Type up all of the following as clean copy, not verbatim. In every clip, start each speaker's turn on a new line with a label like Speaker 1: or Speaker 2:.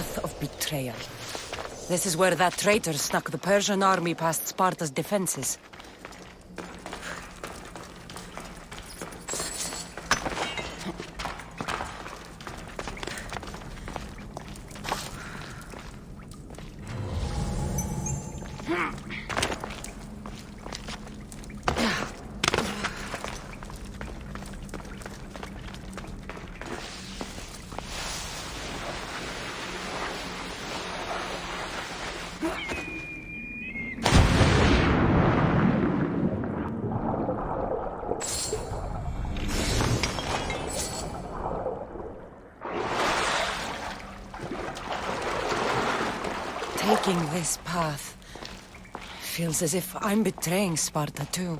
Speaker 1: path of betrayal. This is where that traitor snuck the Persian army past Sparta's defenses. Taking this path feels as if I'm betraying Sparta too.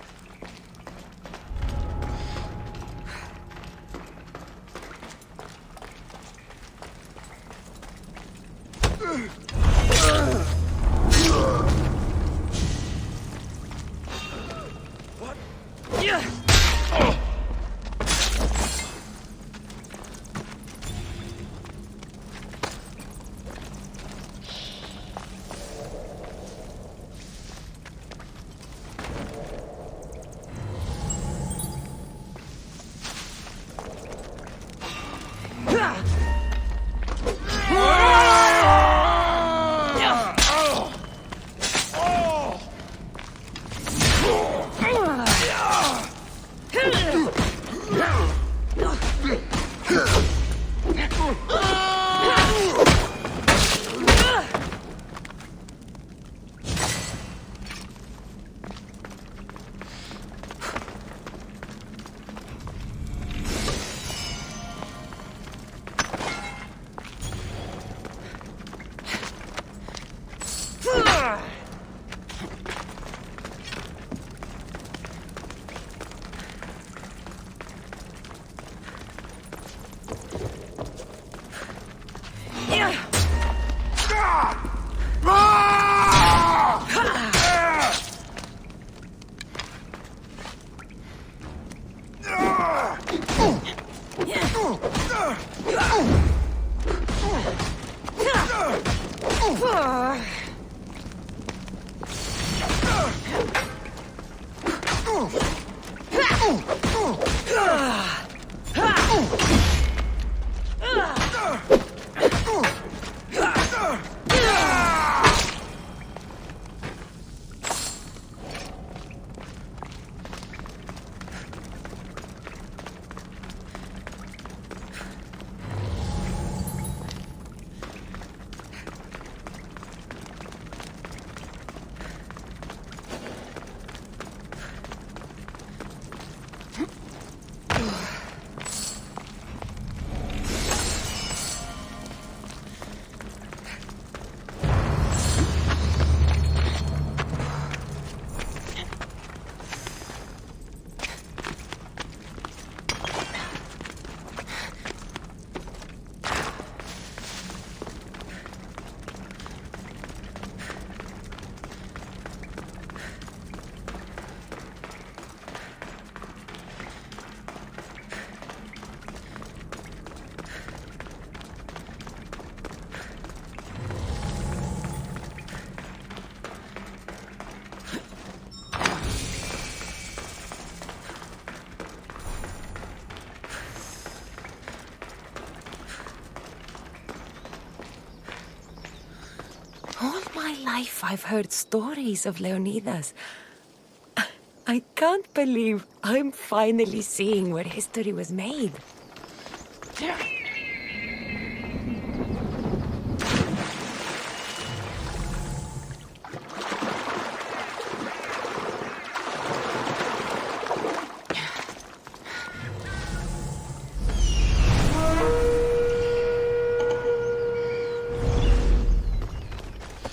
Speaker 1: All my life I've heard stories of Leonidas. I can't believe I'm finally seeing where history was made.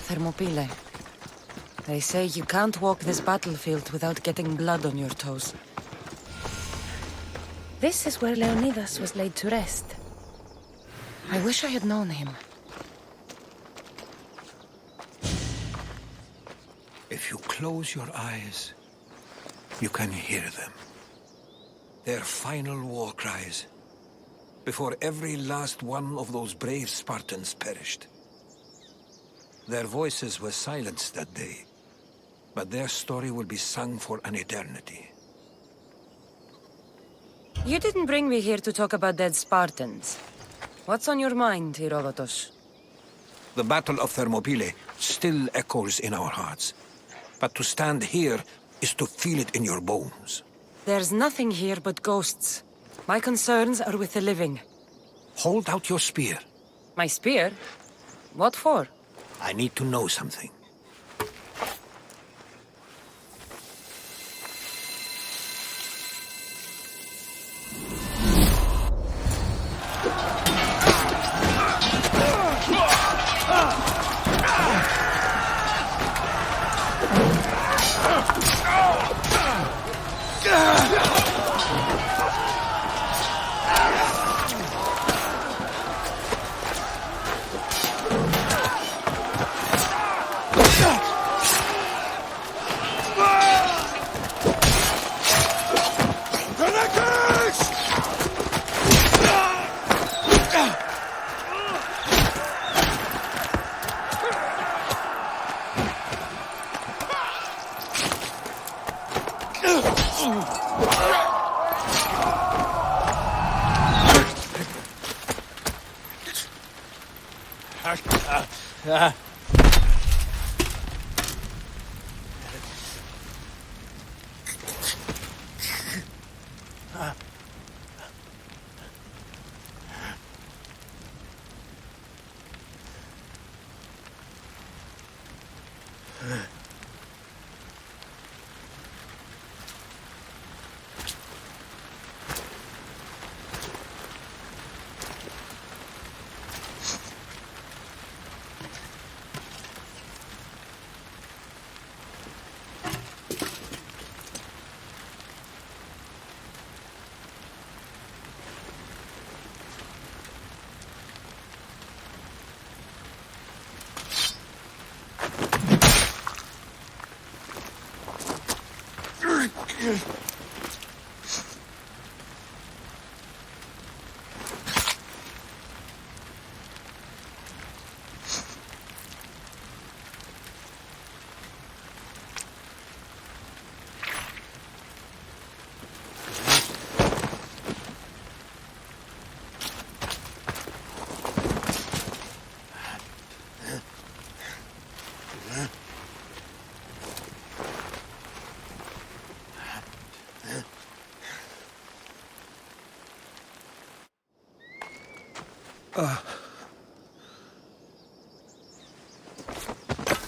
Speaker 1: Thermopylae. They say you can't walk this battlefield without getting blood on your toes. This is where Leonidas was laid to rest. I wish I had known him.
Speaker 2: If you close your eyes, you can hear them. Their final war cries, before every last one of those brave Spartans perished. Their voices were silenced that day, but their story will be sung for an eternity.
Speaker 1: You didn't bring me here to talk about dead Spartans. What's on your mind, Herodotus?
Speaker 2: The Battle of Thermopylae still echoes in our hearts. But to stand here is to feel it in your bones.
Speaker 1: There's nothing here but ghosts. My concerns are with the living.
Speaker 2: Hold out your spear.
Speaker 1: My spear? What for?
Speaker 2: I need to know something.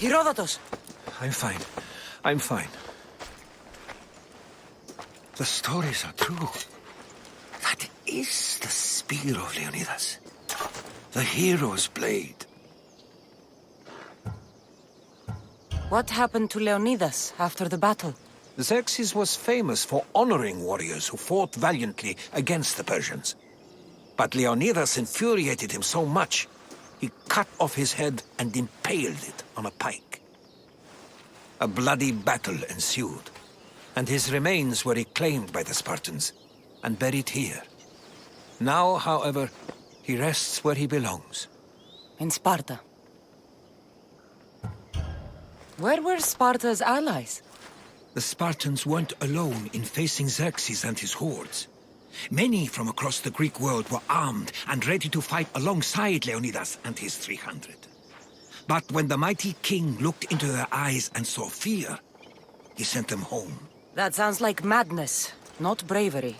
Speaker 1: Herodotus!
Speaker 2: I'm fine. I'm fine. The stories are true. That is the spear of Leonidas. The hero's blade.
Speaker 1: What happened to Leonidas after the battle?
Speaker 2: Xerxes was famous for honoring warriors who fought valiantly against the Persians. But Leonidas infuriated him so much, he cut off his head and impaled it on a pike. A bloody battle ensued, and his remains were reclaimed by the Spartans and buried here. Now, however, he rests where he belongs.
Speaker 1: In Sparta. Where were Sparta's allies?
Speaker 2: The Spartans weren't alone in facing Xerxes and his hordes. Many from across the Greek world were armed and ready to fight alongside Leonidas and his 300. But when the mighty king looked into their eyes and saw fear, he sent them home.
Speaker 1: That sounds like madness, not bravery.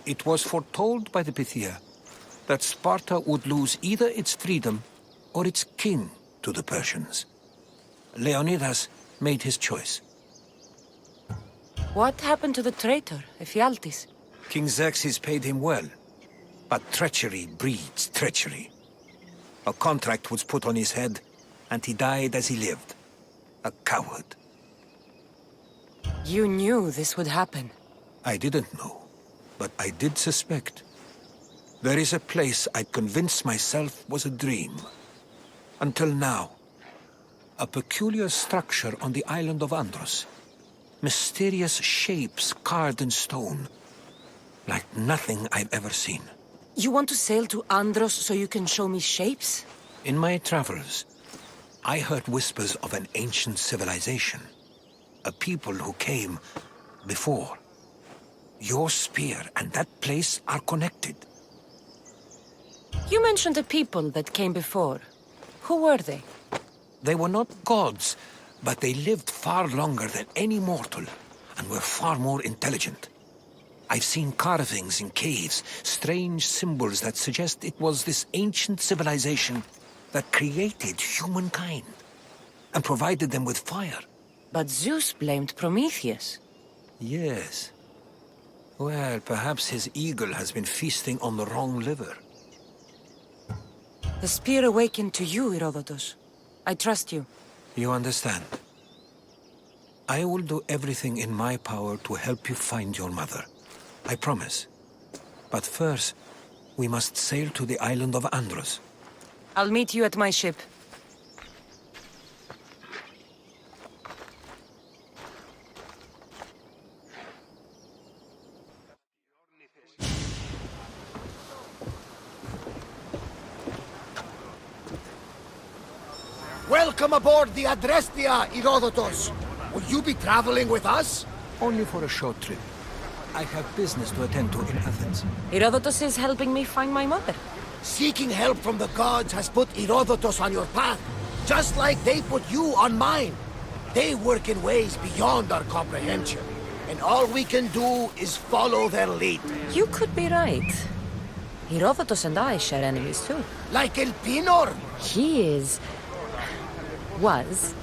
Speaker 2: It was foretold by the Pythia that Sparta would lose either its freedom or its king to the Persians. Leonidas made his choice.
Speaker 1: What happened to the traitor, Ephialtes?
Speaker 2: King Xerxes paid him well, but treachery breeds treachery. A contract was put on his head, and he died as he lived. A coward.
Speaker 1: You knew this would happen.
Speaker 2: I didn't know, but I did suspect. There is a place I'd convinced myself was a dream. Until now. A peculiar structure on the island of Andros. Mysterious shapes carved in stone. Like nothing I've ever seen.
Speaker 1: You want to sail to Andros so you can show me shapes?
Speaker 2: In my travels, I heard whispers of an ancient civilization. A people who came before. Your spear and that place are connected.
Speaker 1: You mentioned a people that came before. Who were they?
Speaker 2: They were not gods, but they lived far longer than any mortal, and were far more intelligent. I've seen carvings in caves, strange symbols that suggest it was this ancient civilization that created humankind, and provided them with fire.
Speaker 1: But Zeus blamed Prometheus.
Speaker 2: Yes. Well, perhaps his eagle has been feasting on the wrong liver.
Speaker 1: The spear awakened to you, Herodotus. I trust you.
Speaker 2: You understand. I will do everything in my power to help you find your mother. I promise. But first, we must sail to the island of Andros.
Speaker 1: I'll meet you at my ship.
Speaker 3: Welcome aboard the Adrestia, Herodotus. Will you be traveling with us?
Speaker 2: Only for a short trip. I have business to attend to in Athens.
Speaker 1: Herodotus is helping me find my mother.
Speaker 3: Seeking help from the gods has put Herodotus on your path, just like they put you on mine. They work in ways beyond our comprehension, and all we can do is follow their lead.
Speaker 1: You could be right. Herodotus and I share enemies too.
Speaker 3: Like El Pinor.
Speaker 1: He was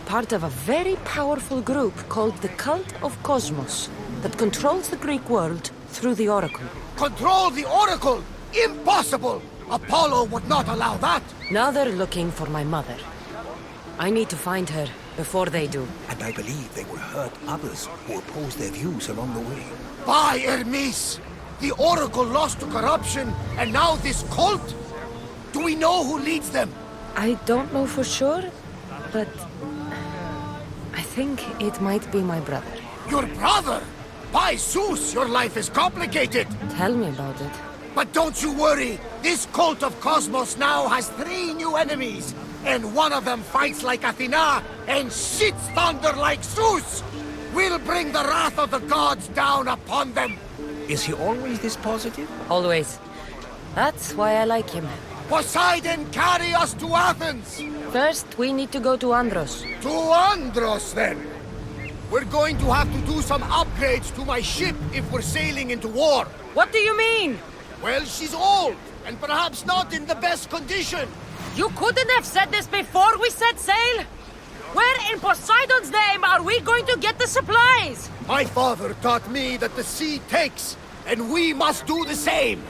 Speaker 1: part of a very powerful group called the Cult of Cosmos that controls the Greek world through the Oracle.
Speaker 3: Control the Oracle? Impossible! Apollo would not allow that.
Speaker 1: Now they're looking for my mother. I need to find her before they do.
Speaker 2: And I believe they will hurt others who oppose their views along the way.
Speaker 3: By Hermes! The Oracle lost to corruption, and now this cult? Do we know who leads them?
Speaker 1: I don't know for sure, but I think it might be my brother.
Speaker 3: Your brother? By Zeus, your life is complicated.
Speaker 1: Tell me about it.
Speaker 3: But don't you worry. This cult of Cosmos now has 3 new enemies. And one of them fights like Athena and shits thunder like Zeus. We'll bring the wrath of the gods down upon them.
Speaker 2: Is he always this positive?
Speaker 1: Always. That's why I like him.
Speaker 3: Poseidon, carry us to Athens.
Speaker 1: First, we need to go to Andros.
Speaker 3: To Andros, then. We're going to have to do some upgrades to my ship if we're sailing into war.
Speaker 1: What do you mean?
Speaker 3: Well, she's old, and perhaps not in the best condition.
Speaker 1: You couldn't have said this before we set sail? Where in Poseidon's name are we going to get the supplies?
Speaker 3: My father taught me that the sea takes, and we must do the same.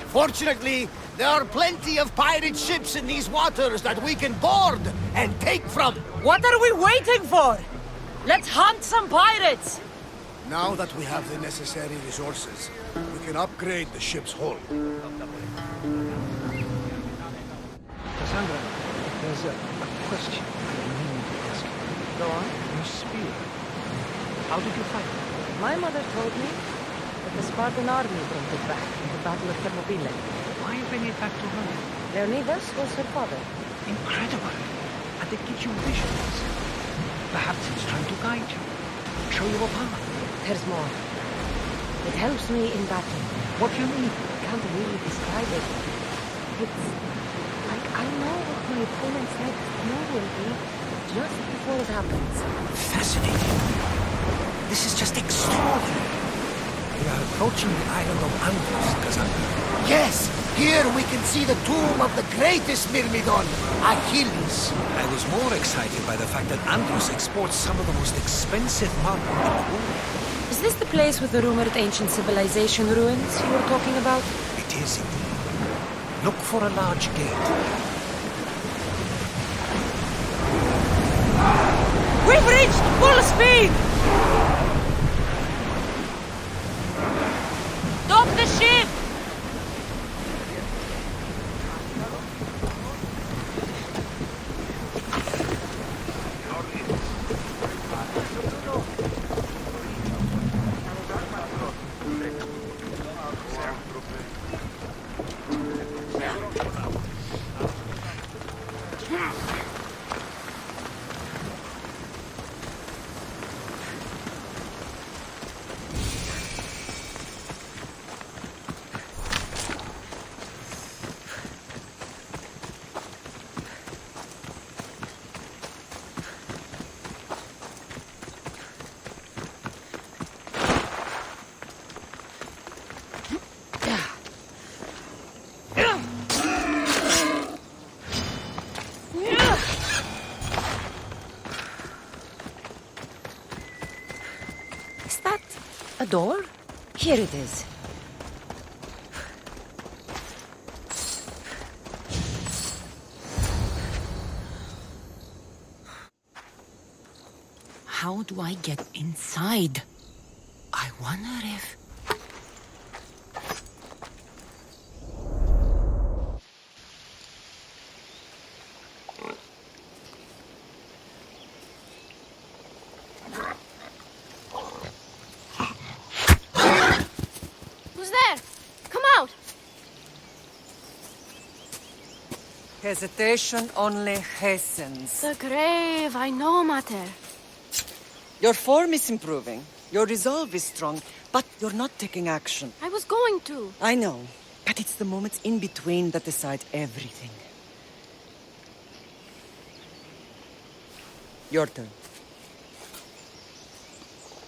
Speaker 3: Fortunately, there are plenty of pirate ships in these waters that we can board and take from.
Speaker 1: What are we waiting for? Let's hunt some pirates!
Speaker 3: Now that we have the necessary resources, we can upgrade the ship's hull.
Speaker 2: Cassandra, there's a question I need to ask you.
Speaker 1: Go on.
Speaker 2: Your spear. How did you fight it?
Speaker 1: My mother told me that the Spartan army brought it back in the Battle of Thermopylae.
Speaker 2: Why bring it back to her?
Speaker 1: Leonidas was her father.
Speaker 2: Incredible. And it gives you visions. Perhaps it's trying to guide you. Show you a path.
Speaker 1: There's more. It helps me in battle.
Speaker 2: What do you mean?
Speaker 1: I can't really describe it. It's like I know what my opponent's next move will be just before it happens.
Speaker 2: Fascinating. This is just extraordinary. We are approaching the island of Andros, Cassandra.
Speaker 3: Yes, here we can see the tomb of the greatest Myrmidon, Achilles.
Speaker 2: I was more excited by the fact that Andros exports some of the most expensive marble in the world.
Speaker 1: Is this the place with the rumored ancient civilization ruins you were talking about?
Speaker 2: It is indeed. Look for a large gate.
Speaker 1: We've reached full speed! Stop the ship! A door? Here it is. How do I get inside? I wonder if...
Speaker 4: Who's there? Come out!
Speaker 5: Hesitation only hastens.
Speaker 4: The grave, I know, Mater.
Speaker 5: Your form is improving. Your resolve is strong, but you're not taking action.
Speaker 4: I was going to.
Speaker 5: I know, but it's the moments in between that decide everything. Your turn.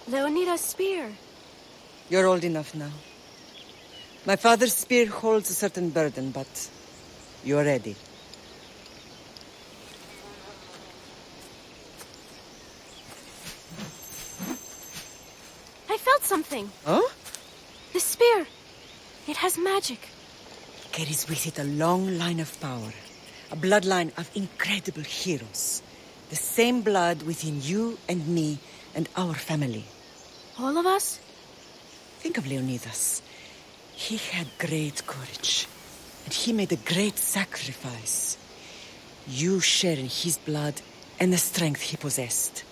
Speaker 4: Leonidas' spear.
Speaker 5: You're old enough now. My father's spear holds a certain burden, but you're ready.
Speaker 4: I felt something.
Speaker 5: Huh?
Speaker 4: The spear. It has magic.
Speaker 5: Carries with it a long line of power. A bloodline of incredible heroes. The same blood within you and me and our family.
Speaker 4: All of us?
Speaker 5: Think of Leonidas. He had great courage. And he made a great sacrifice. You share in his blood and the strength he possessed.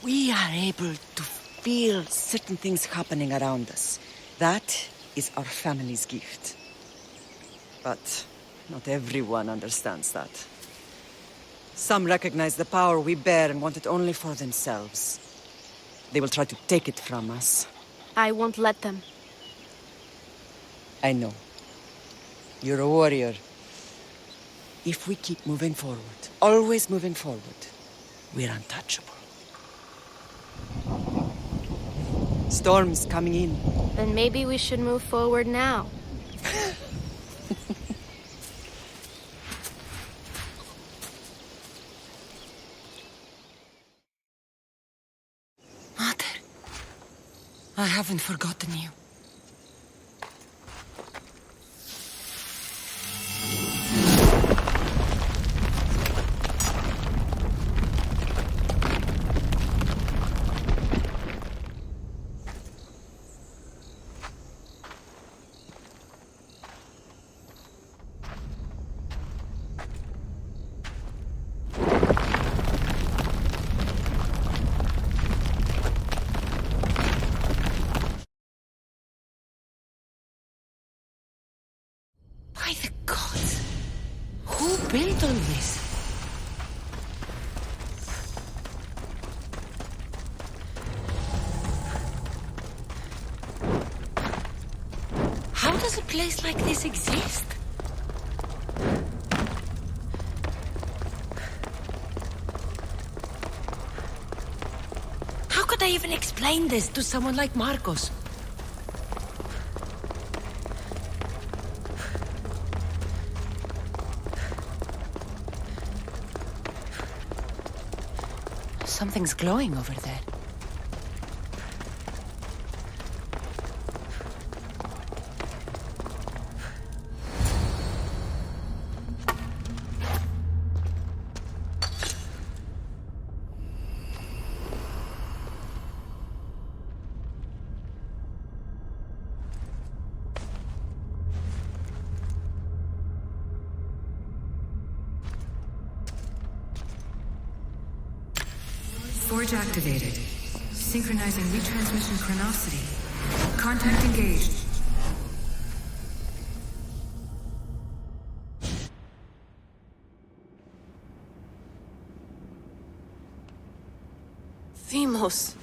Speaker 5: We are able to feel certain things happening around us. That is our family's gift. But not everyone understands that. Some recognize the power we bear and want it only for themselves. They will try to take it from us.
Speaker 4: I won't let them.
Speaker 5: I know. You're a warrior. If we keep moving forward, always moving forward, we're untouchable. Storm's coming in.
Speaker 4: Then maybe we should move forward now.
Speaker 1: Mother, I haven't forgotten you. By the gods! Who built all this? How does a place like this exist? How could I even explain this to someone like Marcos? Something's glowing over there.
Speaker 6: Forge activated. Synchronizing retransmission chronicity. Contact engaged.
Speaker 1: Themos.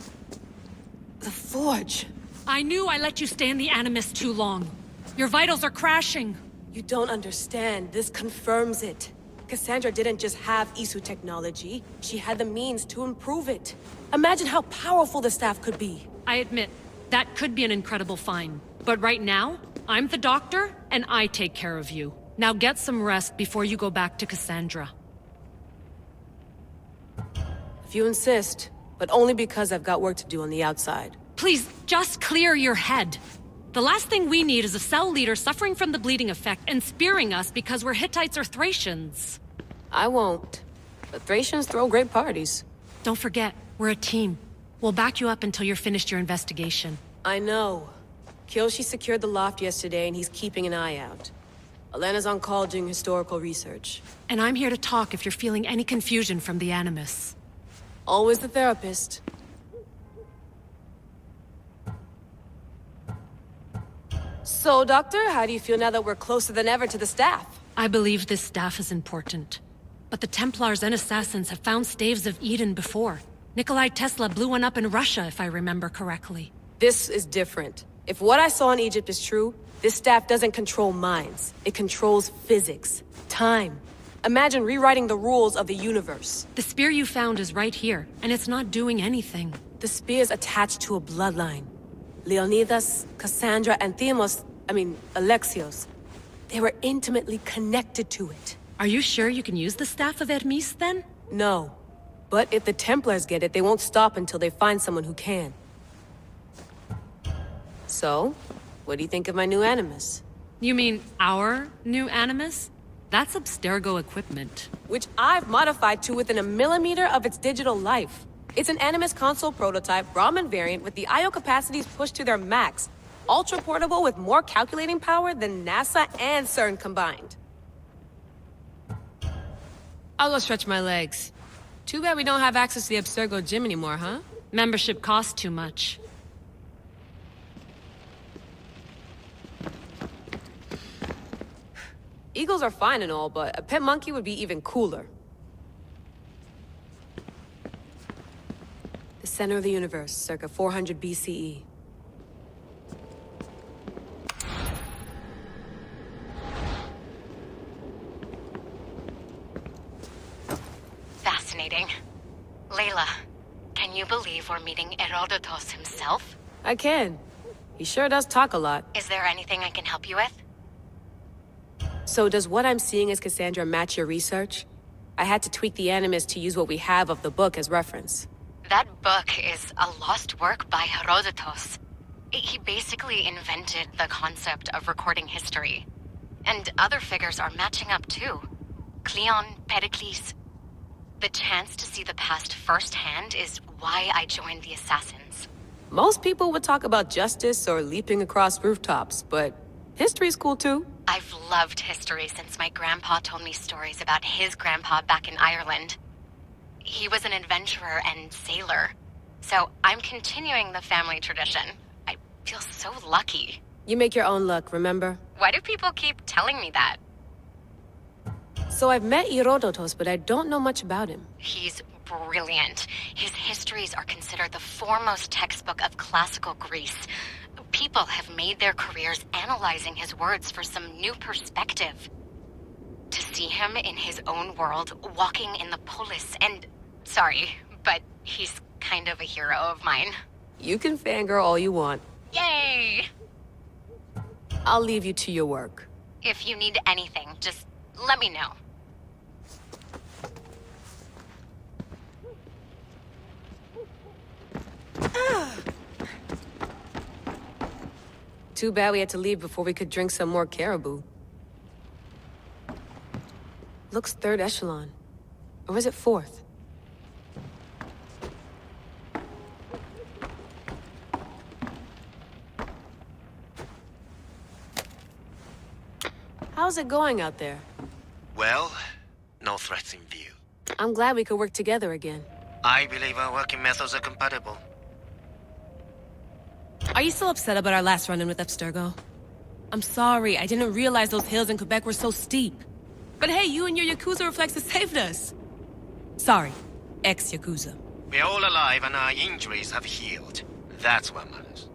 Speaker 1: The Forge.
Speaker 7: I knew I let you stay in the Animus too long. Your vitals are crashing.
Speaker 8: You don't understand. This confirms it. Cassandra didn't just have Isu technology. She had the means to improve it. Imagine how powerful the staff could be.
Speaker 7: I admit, that could be an incredible find. But right now, I'm the doctor, and I take care of you. Now get some rest before you go back to Cassandra.
Speaker 8: If you insist, but only because I've got work to do on the outside.
Speaker 7: Please, just clear your head. The last thing we need is a cell leader suffering from the bleeding effect and spearing us because we're Hittites or Thracians.
Speaker 8: I won't. But Thracians throw great parties.
Speaker 7: Don't forget, we're a team. We'll back you up until you're finished your investigation.
Speaker 8: I know. Kyoshi secured the loft yesterday and he's keeping an eye out. Elena's on call doing historical research.
Speaker 7: And I'm here to talk if you're feeling any confusion from the Animus.
Speaker 8: Always the therapist. So, Doctor, how do you feel now that we're closer than ever to the staff?
Speaker 7: I believe this staff is important. But the Templars and Assassins have found staves of Eden before. Nikolai Tesla blew one up in Russia, if I remember correctly.
Speaker 8: This is different. If what I saw in Egypt is true, this staff doesn't control minds. It controls physics, time. Imagine rewriting the rules of the universe.
Speaker 7: The spear you found is right here, and it's not doing anything.
Speaker 8: The spear's attached to a bloodline. Leonidas, Cassandra, and Alexios. They were intimately connected to it.
Speaker 7: Are you sure you can use the Staff of Hermes, then?
Speaker 8: No. But if the Templars get it, they won't stop until they find someone who can. So, what do you think of my new Animus?
Speaker 7: You mean our new Animus? That's Abstergo equipment.
Speaker 8: Which I've modified to within a millimeter of its digital life. It's an Animus console prototype, Brahmin variant with the I/O capacities pushed to their max. Ultra portable with more calculating power than NASA and CERN combined. I'll go stretch my legs. Too bad we don't have access to the Abstergo gym anymore, huh?
Speaker 7: Membership costs too much.
Speaker 8: Eagles are fine and all, but a pet monkey would be even cooler. The center of the universe, circa 400 BCE.
Speaker 9: Fascinating. Layla, can you believe we're meeting Herodotus himself?
Speaker 8: I can. He sure does talk a lot.
Speaker 9: Is there anything I can help you with?
Speaker 8: So does what I'm seeing as Cassandra match your research? I had to tweak the Animus to use what we have of the book as reference.
Speaker 9: That book is a lost work by Herodotus. He basically invented the concept of recording history. And other figures are matching up too. Cleon, Pericles. The chance to see the past firsthand is why I joined the Assassins.
Speaker 8: Most people would talk about justice or leaping across rooftops, but history's cool too.
Speaker 9: I've loved history since my grandpa told me stories about his grandpa back in Ireland. He was an adventurer and sailor, so I'm continuing the family tradition. I feel so lucky.
Speaker 8: You make your own luck, remember?
Speaker 9: Why do people keep telling me that?
Speaker 8: So I've met Herodotus, but I don't know much about him.
Speaker 9: He's brilliant. His histories are considered the foremost textbook of classical Greece. People have made their careers analyzing his words for some new perspective. To see him in his own world, walking in the polis, and... Sorry, but he's kind of a hero of mine.
Speaker 8: You can fangirl all you want.
Speaker 9: Yay!
Speaker 8: I'll leave you to your work.
Speaker 9: If you need anything, just let me know.
Speaker 8: Too bad we had to leave before we could drink some more caribou. Looks third echelon. Or was it fourth? How's it going out there?
Speaker 10: Well, no threats in view.
Speaker 8: I'm glad we could work together again.
Speaker 10: I believe our working methods are compatible.
Speaker 8: Are you still upset about our last run-in with Abstergo? I'm sorry, I didn't realize those hills in Quebec were so steep. But hey, you and your Yakuza reflexes saved us. Sorry, ex-Yakuza.
Speaker 10: We're all alive and our injuries have healed. That's what matters.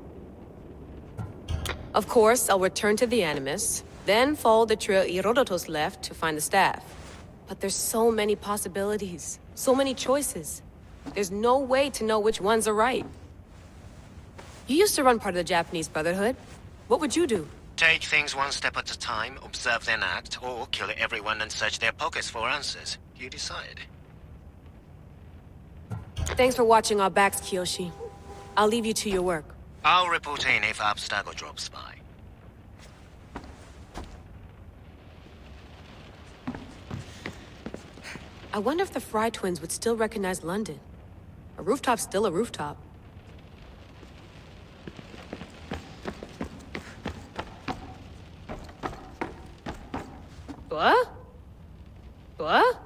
Speaker 8: Of course, I'll return to the Animus, then follow the trail Herodotus left to find the staff. But there's so many possibilities, so many choices. There's no way to know which ones are right. You used to run part of the Japanese Brotherhood. What would you do?
Speaker 10: Take things one step at a time, observe then act, or kill everyone and search their pockets for answers. You decide.
Speaker 8: Thanks for watching our backs, Kiyoshi. I'll leave you to your work.
Speaker 10: I'll report in if Abstergo drops by.
Speaker 8: I wonder if the Fry twins would still recognize London. A rooftop's still a rooftop. What? What?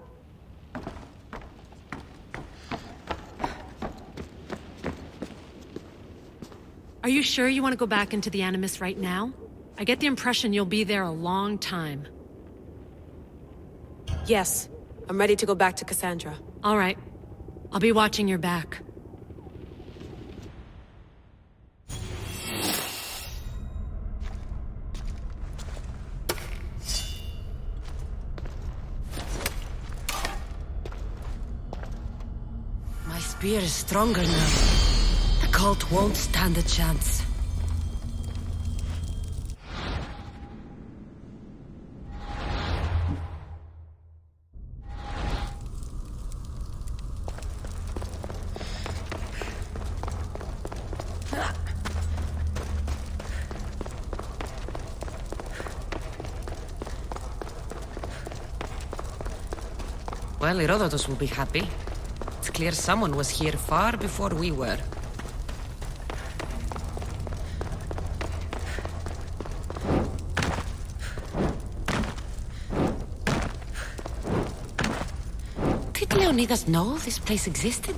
Speaker 7: Are you sure you want to go back into the Animus right now? I get the impression you'll be there a long time.
Speaker 8: Yes. I'm ready to go back to Cassandra.
Speaker 7: All right. I'll be watching your back.
Speaker 1: My spear is stronger now. The cult won't stand a chance. Well, Herodotus will be happy. It's clear someone was here far before we were. Did Leonidas know this place existed?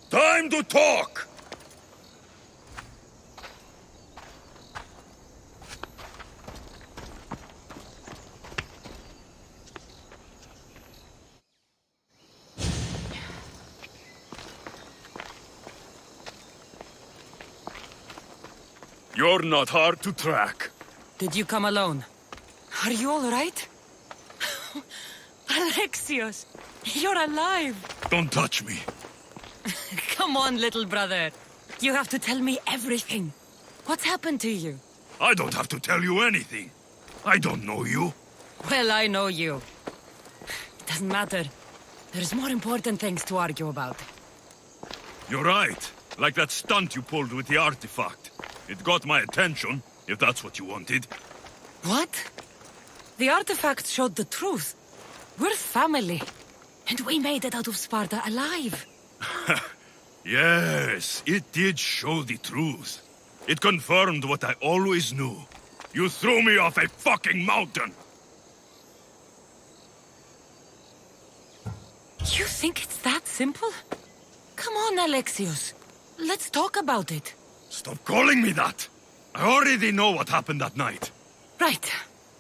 Speaker 11: Time to talk! You're not hard to track.
Speaker 1: Did you come alone? Are you all right? Alexios, you're alive!
Speaker 11: Don't touch me.
Speaker 1: Come on, little brother. You have to tell me everything. What's happened to you?
Speaker 11: I don't have to tell you anything. I don't know you.
Speaker 1: Well, I know you. It doesn't matter. There's more important things to argue about.
Speaker 11: You're right. Like that stunt you pulled with the artifact. It got my attention, if that's what you wanted.
Speaker 1: What? The artifact showed the truth. We're family. And we made it out of Sparta alive.
Speaker 11: Yes, it did show the truth. It confirmed what I always knew. You threw me off a fucking mountain!
Speaker 1: You think it's that simple? Come on, Alexios. Let's talk about it.
Speaker 11: Stop calling me that! I already know what happened that night.
Speaker 1: Right.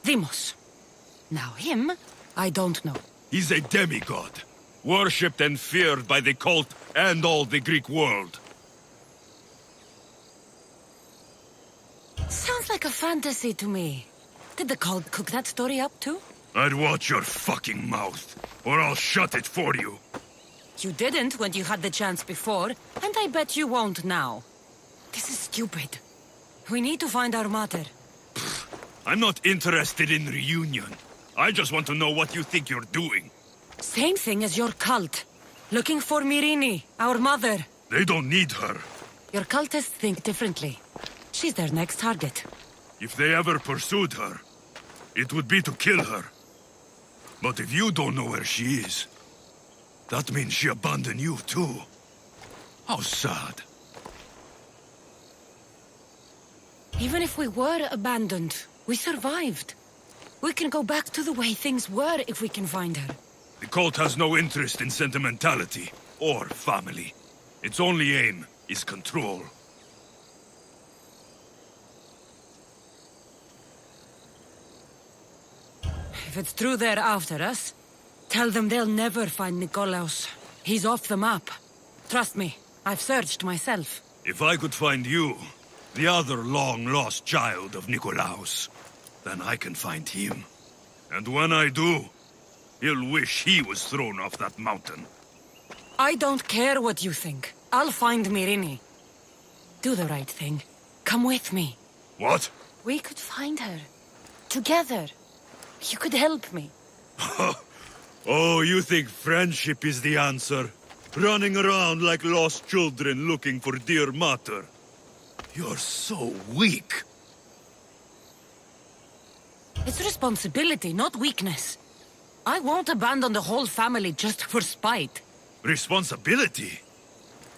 Speaker 1: Deimos. Now him, I don't know.
Speaker 11: He's a demigod. Worshipped and feared by the cult and all the Greek world.
Speaker 1: Sounds like a fantasy to me. Did the cult cook that story up too?
Speaker 11: I'd watch your fucking mouth, or I'll shut it for you.
Speaker 1: You didn't when you had the chance before, and I bet you won't now. This is stupid. We need to find our mother.
Speaker 11: I'm not interested in reunion. I just want to know what you think you're doing.
Speaker 1: Same thing as your cult. Looking for Myrrine, our mother.
Speaker 11: They don't need her.
Speaker 1: Your cultists think differently. She's their next target.
Speaker 11: If they ever pursued her, it would be to kill her. But if you don't know where she is, that means she abandoned you too. How sad.
Speaker 1: Even if we were abandoned, we survived. We can go back to the way things were if we can find her.
Speaker 11: The cult has no interest in sentimentality or family. Its only aim is control.
Speaker 1: If it's true they're after us, tell them they'll never find Nikolaos. He's off the map. Trust me, I've searched myself.
Speaker 11: If I could find you, the other long-lost child of Nikolaos, then I can find him. And when I do, He'll wish he was thrown off that mountain.
Speaker 1: I don't care what you think. I'll find Myrrine. Do the right thing. Come with me.
Speaker 11: What?
Speaker 1: We could find her. Together. You could help me.
Speaker 11: Oh, you think friendship is the answer? Running around like lost children looking for dear mater. You're so weak.
Speaker 1: It's responsibility, not weakness. I won't abandon the whole family just for spite.
Speaker 11: Responsibility?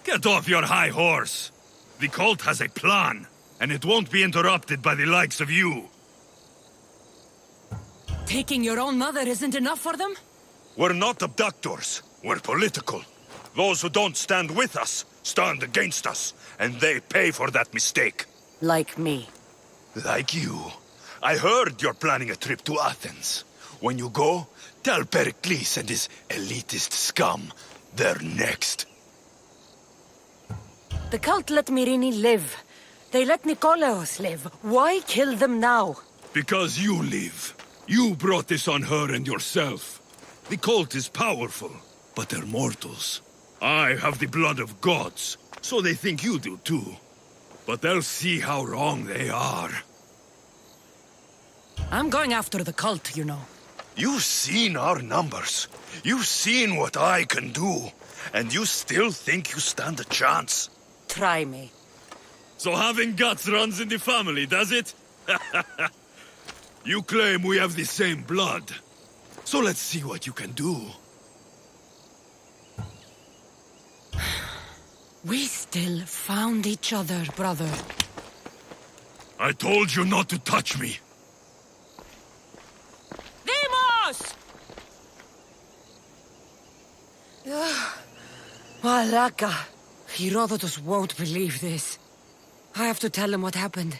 Speaker 11: Get off your high horse. The cult has a plan, and it won't be interrupted by the likes of you.
Speaker 1: Taking your own mother isn't enough for them?
Speaker 11: We're not abductors. We're political. Those who don't stand with us stand against us, and they pay for that mistake.
Speaker 1: Like me.
Speaker 11: Like you. I heard you're planning a trip to Athens. When you go, tell Pericles and his elitist scum they're next.
Speaker 1: The cult let Myrrine live. They let Nikolaos live. Why kill them now?
Speaker 11: Because you live. You brought this on her and yourself. The cult is powerful, but they're mortals. I have the blood of gods, so they think you do too. But they'll see how wrong they are.
Speaker 1: I'm going after the cult, you know.
Speaker 11: You've seen our numbers. You've seen what I can do. And you still think you stand a chance?
Speaker 1: Try me.
Speaker 11: So having guts runs in the family, does it? You claim we have the same blood. So let's see what you can do.
Speaker 1: We still found each other, brother.
Speaker 11: I told you not to touch me.
Speaker 1: Demos! Malaka. Herodotus won't believe this. I have to tell him what happened.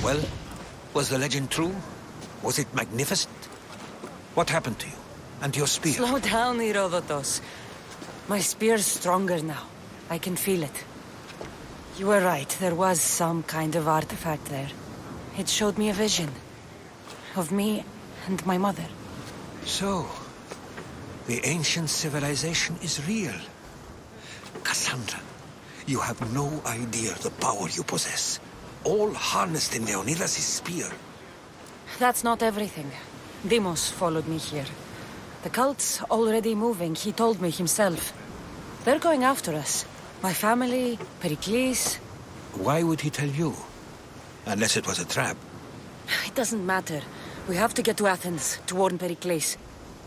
Speaker 2: Well, was the legend true? Was it magnificent? What happened to you? And your spear?
Speaker 1: Slow down, Herodotus. My spear's stronger now. I can feel it. You were right. There was some kind of artifact there. It showed me a vision. Of me and my mother.
Speaker 2: So, the ancient civilization is real. Cassandra, you have no idea the power you possess. All harnessed in Leonidas' spear.
Speaker 1: That's not everything. Demos followed me here. The cult's already moving, he told me himself. They're going after us. My family, Pericles.
Speaker 2: Why would he tell you? Unless it was a trap.
Speaker 1: It doesn't matter. We have to get to Athens to warn Pericles.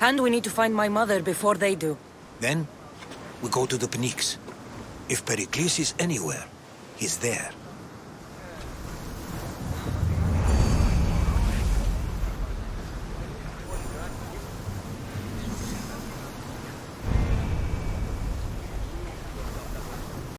Speaker 1: And we need to find my mother before they do.
Speaker 2: Then, we go to the Pnyx. If Pericles is anywhere, he's there.